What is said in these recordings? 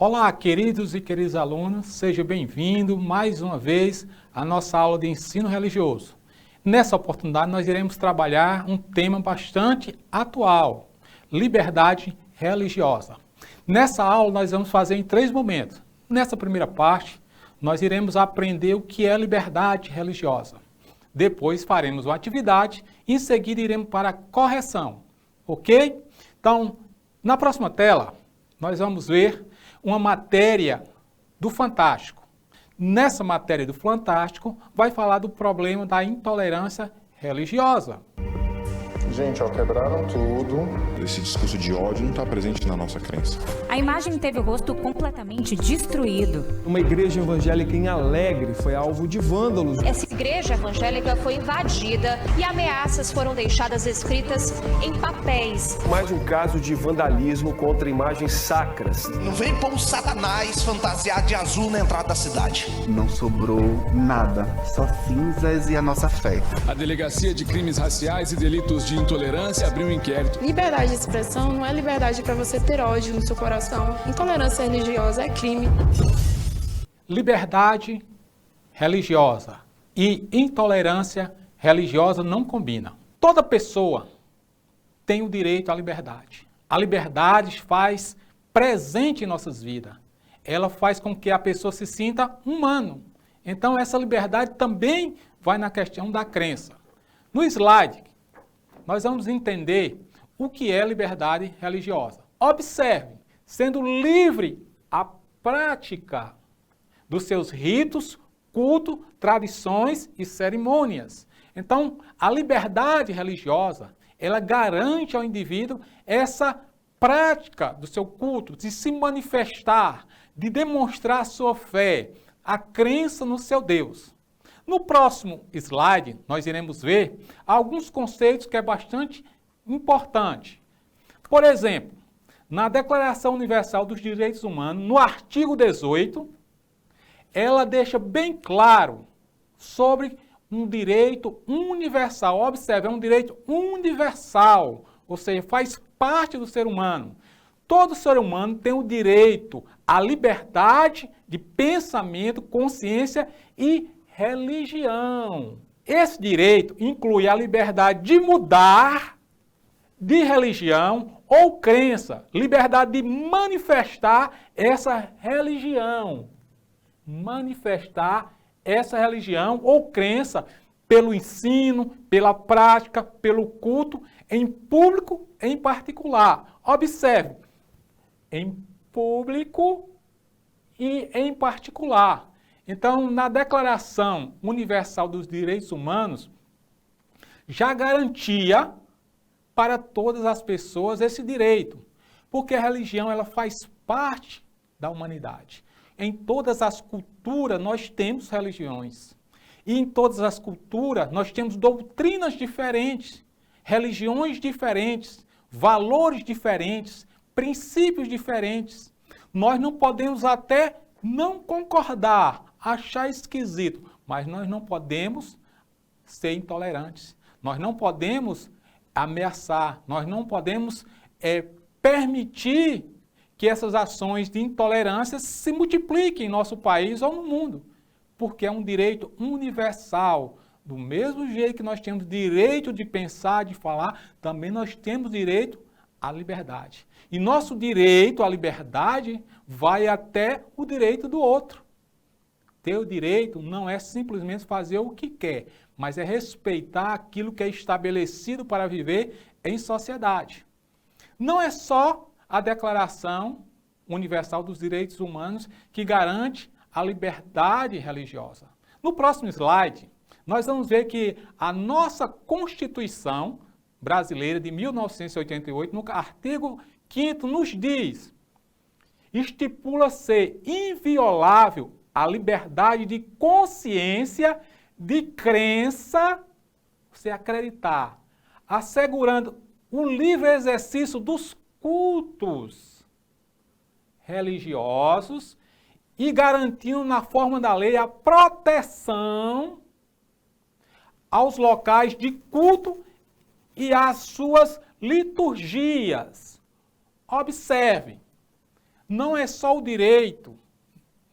Olá, queridos e queridas alunos, seja bem-vindo mais uma vez à nossa aula de ensino religioso. Nessa oportunidade, nós iremos trabalhar um tema bastante atual, liberdade religiosa. Nessa aula, nós vamos fazer em 3 momentos. Nessa primeira parte, nós iremos aprender o que é liberdade religiosa. Depois faremos uma atividade e em seguida iremos para a correção, ok? Então, na próxima tela, nós vamos ver uma matéria do Fantástico. Nessa matéria do Fantástico, vai falar do problema da intolerância religiosa. Gente, ó, quebraram tudo. Esse discurso de ódio não está presente na nossa crença. A imagem teve o rosto completamente destruído. Uma igreja evangélica em Alegre foi alvo de vândalos. Essa igreja evangélica foi invadida e ameaças foram deixadas escritas em papéis. Mais um caso de vandalismo contra imagens sacras. Não vem pôr um satanás fantasiado de azul na entrada da cidade. Não sobrou nada, só cinzas e a nossa fé. A Delegacia de Crimes Raciais e Delitos de Intolerância abriu um inquérito. Liberdade de expressão não é liberdade para você ter ódio no seu coração. Intolerância religiosa é crime. Liberdade religiosa e intolerância religiosa não combinam. Toda pessoa tem o direito à liberdade. A liberdade faz presente em nossas vidas. Ela faz com que a pessoa se sinta humano. Então, essa liberdade também vai na questão da crença. No slide, nós vamos entender o que é liberdade religiosa. Observe, sendo livre a prática dos seus ritos, culto, tradições e cerimônias. Então, a liberdade religiosa, ela garante ao indivíduo essa prática do seu culto, de se manifestar, de demonstrar a sua fé, a crença no seu Deus. No próximo slide, nós iremos ver alguns conceitos que é bastante importante. Por exemplo, na Declaração Universal dos Direitos Humanos, no artigo 18, ela deixa bem claro sobre um direito universal. Observe, é um direito universal, ou seja, faz parte do ser humano. Todo ser humano tem o direito à liberdade de pensamento, consciência e religião. Esse direito inclui a liberdade de mudar de religião ou crença, liberdade de manifestar essa religião. Manifestar essa religião ou crença pelo ensino, pela prática, pelo culto, em público e em particular. Observe, em público e em particular. Então, na Declaração Universal dos Direitos Humanos, já garantia para todas as pessoas esse direito, porque a religião ela faz parte da humanidade. Em todas as culturas nós temos religiões, e em todas as culturas nós temos doutrinas diferentes, religiões diferentes, valores diferentes, princípios diferentes. Nós não podemos até não concordar, achar esquisito, mas nós não podemos ser intolerantes. Nós não podemos ameaçar, nós não podemos permitir que essas ações de intolerância se multipliquem em nosso país ou no mundo, porque é um direito universal. Do mesmo jeito que nós temos direito de pensar, de falar, também nós temos direito à liberdade. E nosso direito à liberdade vai até o direito do outro. Ter o direito não é simplesmente fazer o que quer, mas é respeitar aquilo que é estabelecido para viver em sociedade. Não é só a Declaração Universal dos Direitos Humanos que garante a liberdade religiosa. No próximo slide, nós vamos ver que a nossa Constituição brasileira de 1988, no artigo 5º, nos diz: estipula ser inviolável a liberdade de consciência, de crença, você acreditar, assegurando o livre exercício dos cultos religiosos e garantindo na forma da lei a proteção aos locais de culto e às suas liturgias. Observe, não é só o direito,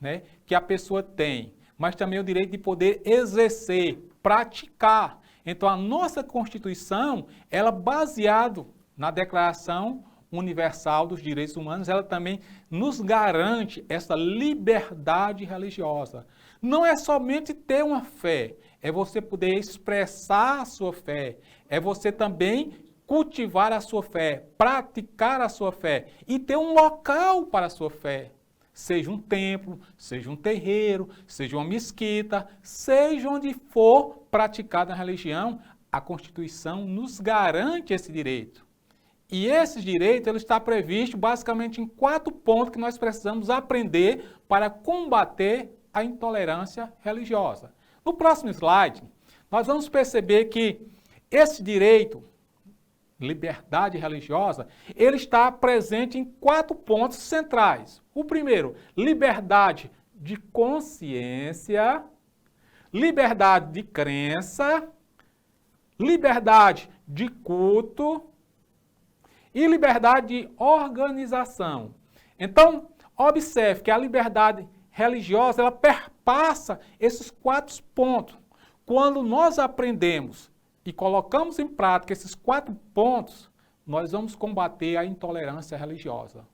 né, que a pessoa tem, mas também o direito de poder exercer, praticar. Então, a nossa Constituição, ela baseada na Declaração Universal dos Direitos Humanos, ela também nos garante essa liberdade religiosa. Não é somente ter uma fé, é você poder expressar a sua fé, é você também cultivar a sua fé, praticar a sua fé e ter um local para a sua fé. Seja um templo, seja um terreiro, seja uma mesquita, seja onde for praticada a religião, a Constituição nos garante esse direito. E esse direito ele está previsto basicamente em 4 pontos que nós precisamos aprender para combater a intolerância religiosa. No próximo slide, nós vamos perceber que esse direito, liberdade religiosa, ele está presente em 4 pontos centrais. O primeiro, liberdade de consciência, liberdade de crença, liberdade de culto e liberdade de organização. Então, observe que a liberdade religiosa, ela perpassa esses 4 pontos. Quando nós aprendemos e colocamos em prática esses 4 pontos, nós vamos combater a intolerância religiosa.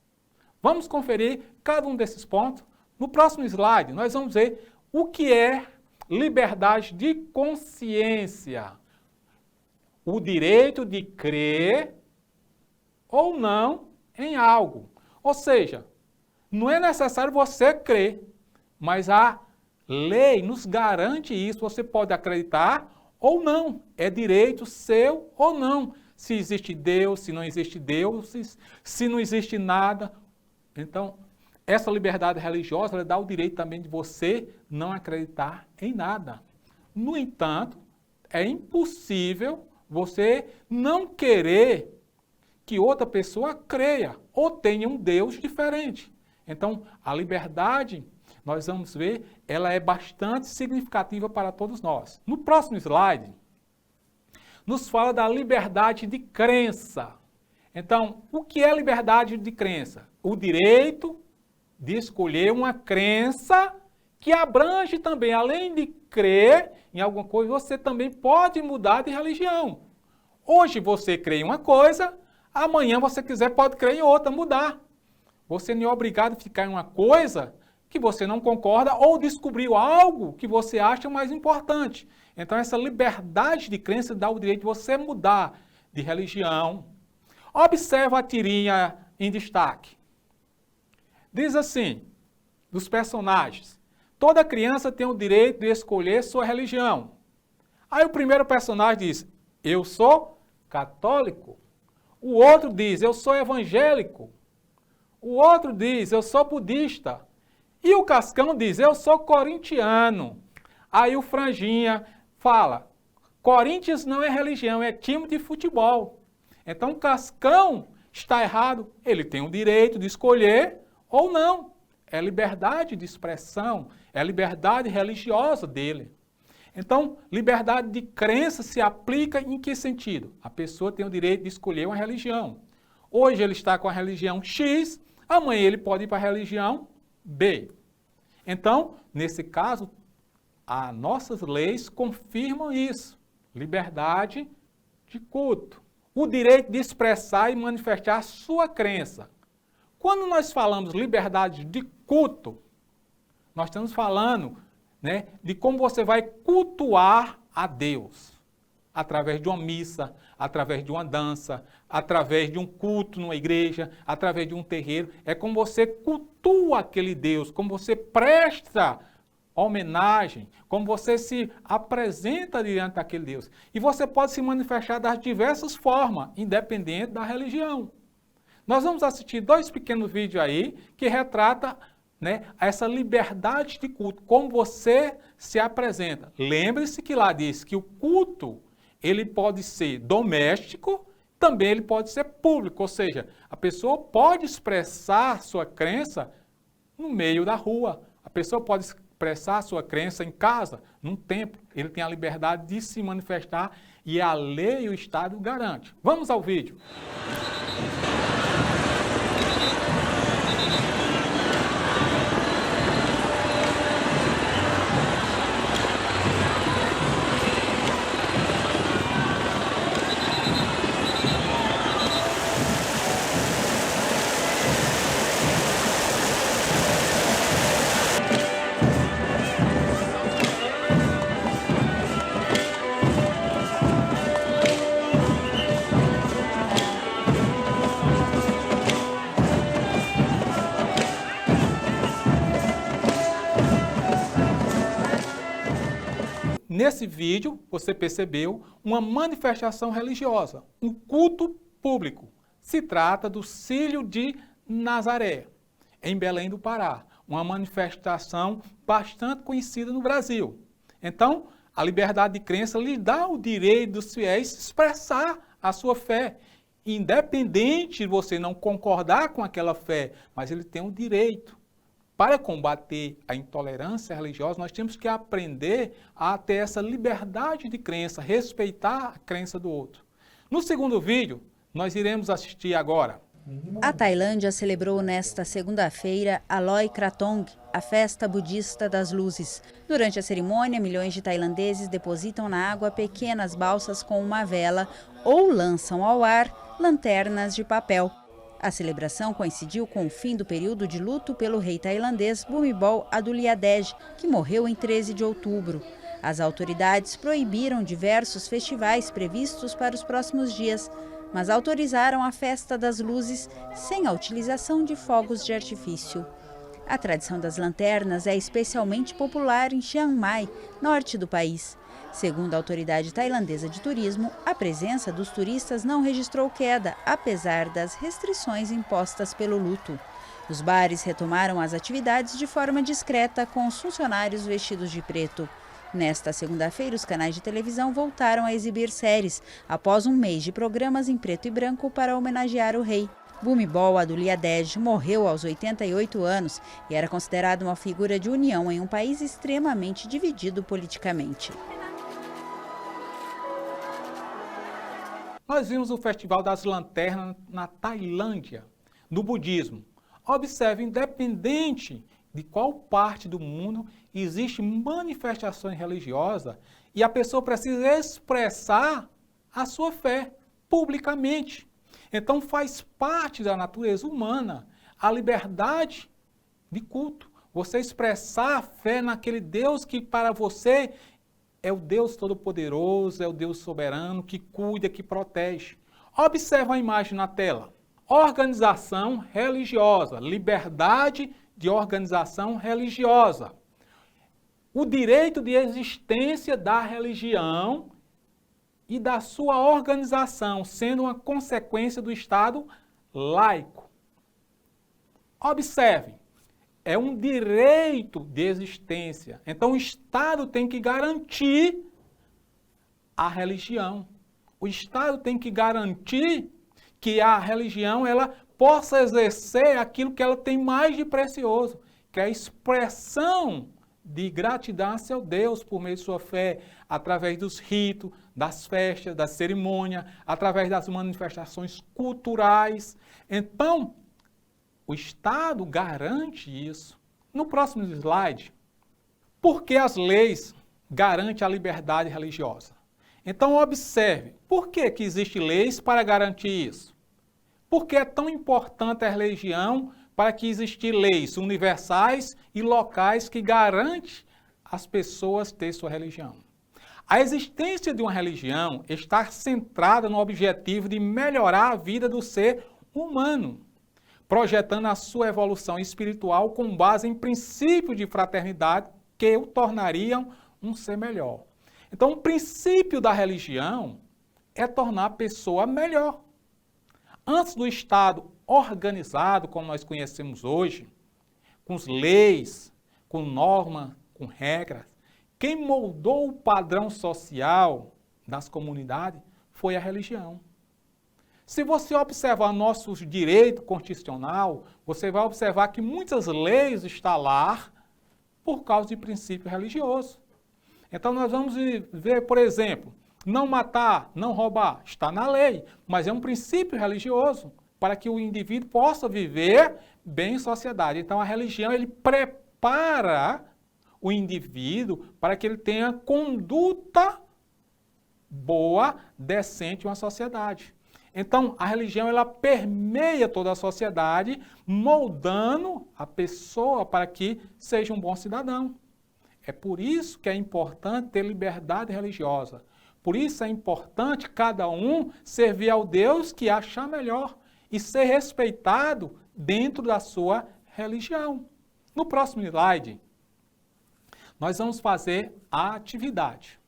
Vamos conferir cada um desses pontos. No próximo slide, nós vamos ver o que é liberdade de consciência. O direito de crer ou não em algo. Ou seja, não é necessário você crer, mas a lei nos garante isso. Você pode acreditar ou não. É direito seu ou não. Se existe Deus, se não existe Deus, se não existe nada. Então, essa liberdade religiosa ela dá o direito também de você não acreditar em nada. No entanto, é impossível você não querer que outra pessoa creia ou tenha um Deus diferente. Então, a liberdade, nós vamos ver, ela é bastante significativa para todos nós. No próximo slide, nos fala da liberdade de crença. Então, o que é liberdade de crença? O direito de escolher uma crença que abrange também, além de crer em alguma coisa, você também pode mudar de religião. Hoje você crê em uma coisa, amanhã você quiser pode crer em outra, mudar. Você não é obrigado a ficar em uma coisa que você não concorda ou descobriu algo que você acha mais importante. Então essa liberdade de crença dá o direito de você mudar de religião. Observa a tirinha em destaque. Diz assim, dos personagens, toda criança tem o direito de escolher sua religião. Aí o primeiro personagem diz, eu sou católico. O outro diz, eu sou evangélico. O outro diz, eu sou budista. E o Cascão diz, eu sou corintiano. Aí o Franjinha fala, Corinthians não é religião, é time de futebol. Então o Cascão está errado, ele tem o direito de escolher ou não. É liberdade de expressão, é a liberdade religiosa dele. Então, liberdade de crença se aplica em que sentido? A pessoa tem o direito de escolher uma religião. Hoje ele está com a religião X, amanhã ele pode ir para a religião B. Então, nesse caso, as nossas leis confirmam isso. Liberdade de culto. O direito de expressar e manifestar a sua crença. Quando nós falamos liberdade de culto, nós estamos falando, né, de como você vai cultuar a Deus. Através de uma missa, através de uma dança, através de um culto numa igreja, através de um terreiro. É como você cultua aquele Deus, como você presta homenagem, como você se apresenta diante daquele Deus. E você pode se manifestar das diversas formas, independente da religião. Nós vamos assistir 2 pequenos vídeos aí que retratam, né, essa liberdade de culto, como você se apresenta. Lembre-se que lá diz que o culto ele pode ser doméstico, também ele pode ser público, ou seja, a pessoa pode expressar sua crença no meio da rua, a pessoa pode expressar sua crença em casa, num templo, ele tem a liberdade de se manifestar e a lei e o Estado garante. Vamos ao vídeo. Nesse vídeo, você percebeu uma manifestação religiosa, um culto público. Se trata do Círio de Nazaré, em Belém do Pará, uma manifestação bastante conhecida no Brasil. Então, a liberdade de crença lhe dá o direito dos fiéis expressar a sua fé, independente de você não concordar com aquela fé, mas ele tem o direito. Para combater a intolerância religiosa, nós temos que aprender a ter essa liberdade de crença, respeitar a crença do outro. No segundo vídeo, nós iremos assistir agora. A Tailândia celebrou nesta segunda-feira a Loi Krathong, a festa budista das luzes. Durante a cerimônia, milhões de tailandeses depositam na água pequenas balsas com uma vela ou lançam ao ar lanternas de papel. A celebração coincidiu com o fim do período de luto pelo rei tailandês Bhumibol Adulyadej, que morreu em 13 de outubro. As autoridades proibiram diversos festivais previstos para os próximos dias, mas autorizaram a festa das luzes sem a utilização de fogos de artifício. A tradição das lanternas é especialmente popular em Chiang Mai, norte do país. Segundo a autoridade tailandesa de turismo, a presença dos turistas não registrou queda, apesar das restrições impostas pelo luto. Os bares retomaram as atividades de forma discreta, com os funcionários vestidos de preto. Nesta segunda-feira, os canais de televisão voltaram a exibir séries, após um mês de programas em preto e branco para homenagear o rei. Bhumibol Adulyadej morreu aos 88 anos e era considerado uma figura de união em um país extremamente dividido politicamente. Nós vimos o Festival das Lanternas na Tailândia, no budismo. Observe, independente de qual parte do mundo existe manifestação religiosa e a pessoa precisa expressar a sua fé publicamente. Então faz parte da natureza humana a liberdade de culto. Você expressar a fé naquele Deus que para você é o Deus Todo-Poderoso, é o Deus soberano que cuida, que protege. Observa a imagem na tela. Organização religiosa, liberdade de organização religiosa. O direito de existência da religião e da sua organização, sendo uma consequência do Estado laico. Observe, é um direito de existência. Então o Estado tem que garantir a religião. O Estado tem que garantir que a religião ela possa exercer aquilo que ela tem mais de precioso, que é a expressão de gratidão a seu Deus por meio de sua fé, através dos ritos, das festas, da cerimônia, através das manifestações culturais. Então, o Estado garante isso. No próximo slide, por que as leis garantem a liberdade religiosa? Então, observe, por que existem leis para garantir isso? Por que é tão importante a religião para que existam leis universais e locais que garantem as pessoas ter sua religião? A existência de uma religião está centrada no objetivo de melhorar a vida do ser humano, projetando a sua evolução espiritual com base em princípios de fraternidade que o tornariam um ser melhor. Então, o princípio da religião é tornar a pessoa melhor. Antes do Estado organizado, como nós conhecemos hoje, com leis, com normas, com regras, quem moldou o padrão social das comunidades foi a religião. Se você observar nossos direitos constitucional, você vai observar que muitas leis estão lá por causa de princípio religioso. Então nós vamos ver, por exemplo, não matar, não roubar, está na lei, mas é um princípio religioso para que o indivíduo possa viver bem em sociedade. Então a religião ele prepara o indivíduo para que ele tenha conduta boa, decente em uma sociedade. Então, a religião ela permeia toda a sociedade, moldando a pessoa para que seja um bom cidadão. É por isso que é importante ter liberdade religiosa. Por isso é importante cada um servir ao Deus que achar melhor e ser respeitado dentro da sua religião. No próximo slide, nós vamos fazer a atividade.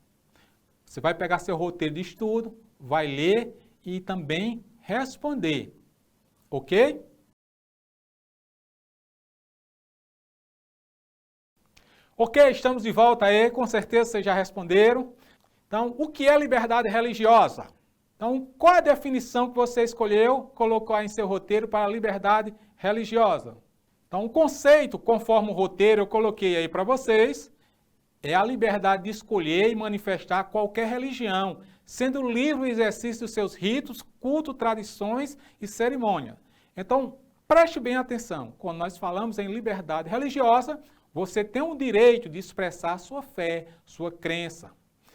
Você vai pegar seu roteiro de estudo, vai ler e também responder. Ok? Ok, estamos de volta aí, com certeza vocês já responderam. Então, o que é liberdade religiosa? Então, qual é a definição que você escolheu, colocou aí em seu roteiro para a liberdade religiosa? Então, o conceito, conforme o roteiro eu coloquei aí para vocês, é a liberdade de escolher e manifestar qualquer religião, sendo livre o exercício dos seus ritos, cultos, tradições e cerimônias. Então, preste bem atenção, quando nós falamos em liberdade religiosa, você tem o direito de expressar sua fé, sua crença,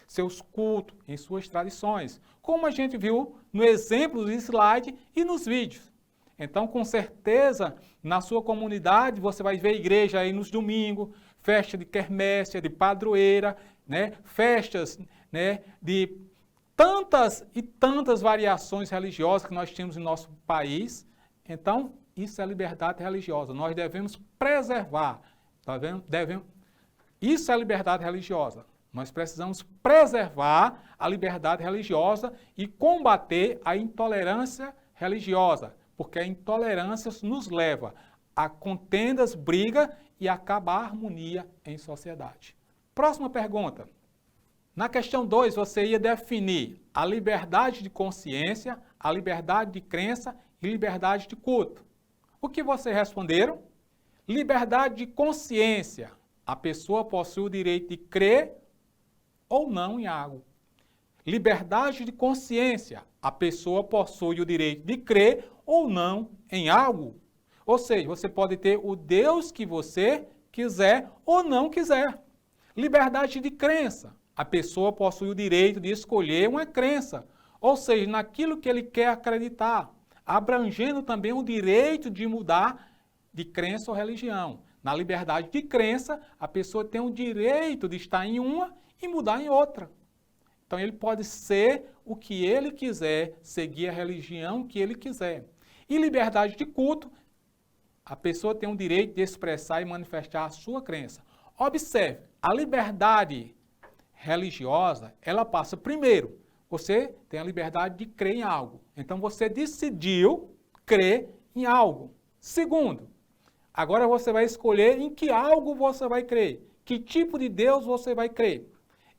seus cultos, em suas tradições, como a gente viu no exemplo do slide e nos vídeos. Então, com certeza, na sua comunidade, você vai ver igreja aí nos domingos, festa de quermesse, de padroeira, né? Festas, né? De tantas e tantas variações religiosas que nós temos em nosso país. Então, isso é liberdade religiosa. Nós devemos preservar. Tá vendo? Isso é liberdade religiosa. Nós precisamos preservar a liberdade religiosa e combater a intolerância religiosa, porque a intolerância nos leva a contendas, briga e acaba a harmonia em sociedade. Próxima pergunta. Na questão 2, você ia definir a liberdade de consciência, a liberdade de crença e liberdade de culto. O que vocês responderam? Liberdade de consciência. A pessoa possui o direito de crer ou não em algo. Liberdade de consciência. A pessoa possui o direito de crer ou não em algo. Ou seja, você pode ter o Deus que você quiser ou não quiser. Liberdade de crença. A pessoa possui o direito de escolher uma crença, ou seja, naquilo que ele quer acreditar, abrangendo também o direito de mudar de crença ou religião. Na liberdade de crença, a pessoa tem o direito de estar em uma e mudar em outra. Então, ele pode ser o que ele quiser, seguir a religião que ele quiser. E liberdade de culto, a pessoa tem o direito de expressar e manifestar a sua crença. Observe, a liberdade religiosa, ela passa primeiro. Você tem a liberdade de crer em algo. Então, você decidiu crer em algo. Segundo, agora você vai escolher em que algo você vai crer. Que tipo de Deus você vai crer.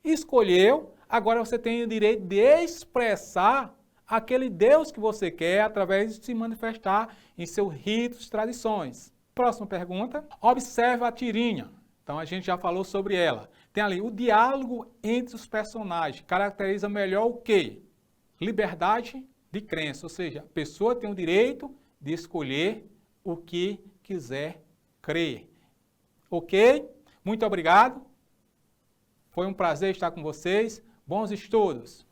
Escolheu, agora você tem o direito de expressar aquele Deus que você quer através de se manifestar em seus ritos, tradições. Próxima pergunta. Observe a tirinha. Então, a gente já falou sobre ela. Tem ali o diálogo entre os personagens. Caracteriza melhor o quê? Liberdade de crença. Ou seja, a pessoa tem o direito de escolher o que quiser crer. Ok? Muito obrigado. Foi um prazer estar com vocês. Bons estudos.